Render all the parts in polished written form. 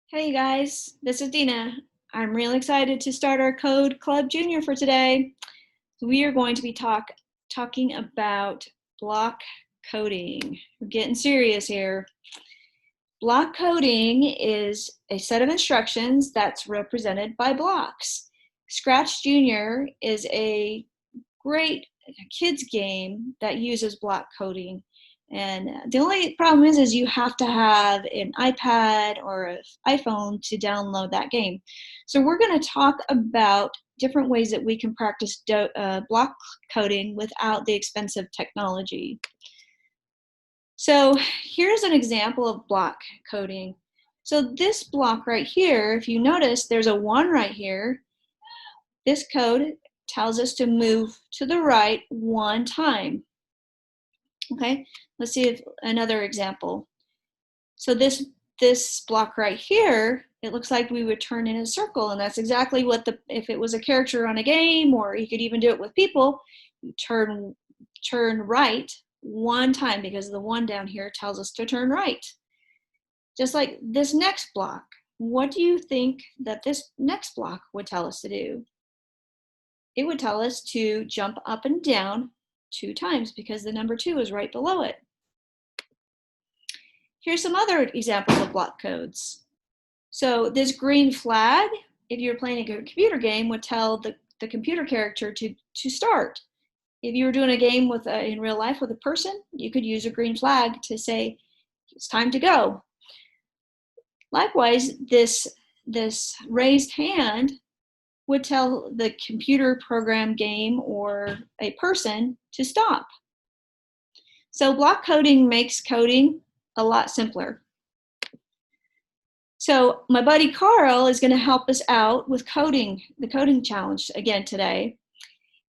Hey guys, this is Dina. I'm really excited to start our Code Club Junior for today. We are going to be talking about block coding. We're getting serious here. Block coding is a set of instructions that's represented by blocks. Scratch Junior is a great kids game that uses block coding. And the only problem is you have to have an iPad or an iPhone to download that game. So we're going to talk about different ways that we can practice block coding without the expensive technology. So here's an example of block coding. So this block right here, if you notice, there's a 1 right here. This code tells us to move to the right 1 time. Okay, let's see if another example. So this block right here, it looks like we would turn in a circle, and that's exactly what if it was a character on a game, or you could even do it with people, you turn right 1 time because the 1 down here tells us to turn right. Just like this next block, what do you think that this next block would tell us to do? It would tell us to jump up and down 2 times because the number 2 is right below it. Here's some other examples of block codes. So this green flag, if you're playing a computer game, would tell the computer character to start. If you were doing a game in real life with a person, you could use a green flag to say, it's time to go. Likewise, this raised hand would tell the computer program game or a person to stop. So block coding makes coding a lot simpler. So my buddy Carl is going to help us out with the coding challenge again today.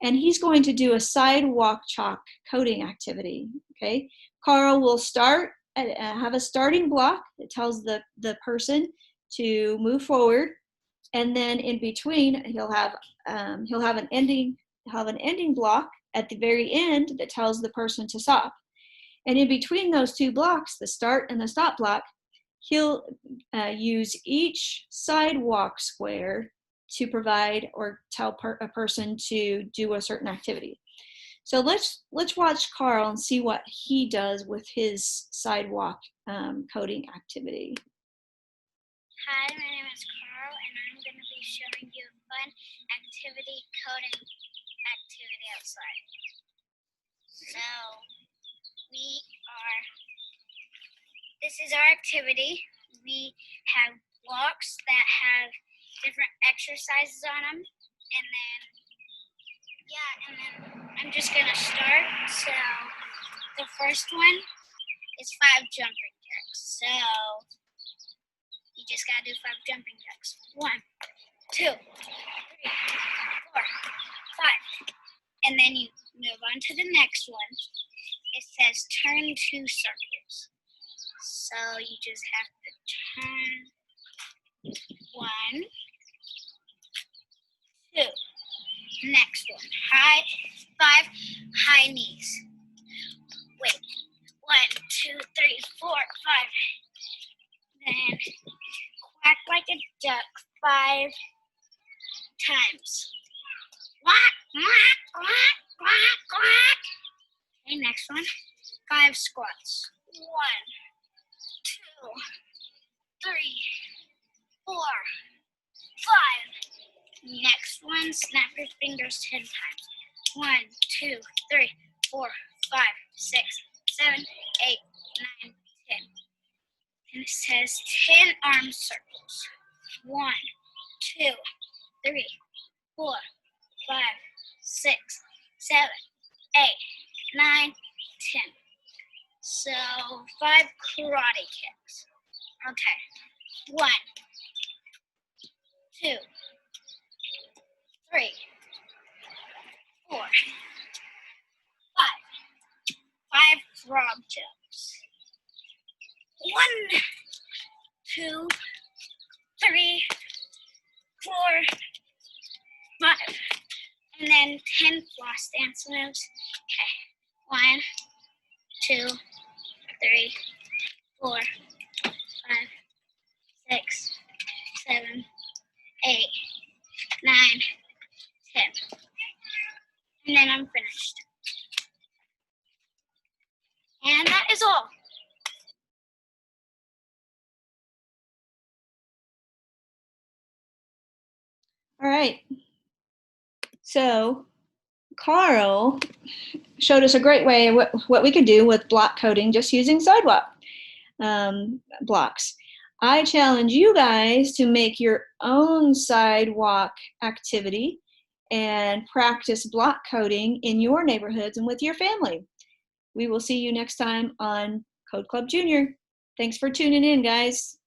And he's going to do a sidewalk chalk coding activity, okay? Carl will have a starting block that tells the person to move forward, and then in between he'll have an ending block at the very end that tells the person to stop. And in between those 2 blocks, the start and the stop block, he'll use each sidewalk square to provide or tell a person to do a certain activity. So let's watch Carl and see what he does with his sidewalk coding activity. Hi, my name is Carl, and I'm going to be showing you a fun coding activity outside. So this is our activity. We have blocks that have different exercises on them, and then I'm just gonna start. So the first one is 5 jumping jacks. So you just gotta do 5 jumping jacks. 1, 2, 3, 4, 5, and then you move on to the next one. It says turn 2 circles. So you just have to turn 1, 2. Next one, 5 high knees. Wait, 1, 2, 3, 4, 5. Then quack like a duck 5 times. Quack, quack, quack, quack, quack. Okay, next one, 5 squats. 1, 2, 3, 4, 5. Next one, snap your fingers 10 times. 1, 2, 3, 4, 5, 6, 7, 8, 9, 10. And it says 10 arm circles. 1, 2, 3, 4, 5, 6, 7, 8, 9, 10. So 5 karate kicks. Okay. 1, 2, 3, 4, 5. 5 frog jumps. 1, 2, 3, 4, 5. And then 10 floss dance moves. Okay. 1, 2, 3, 4, 5, 6, And that is all. All right. So Carl showed us a great way what we could do with block coding just using Sidewalk blocks. I challenge you guys to make your own Sidewalk activity and practice block coding in your neighborhoods and with your family. We will see you next time on Code Club Junior. Thanks for tuning in, guys.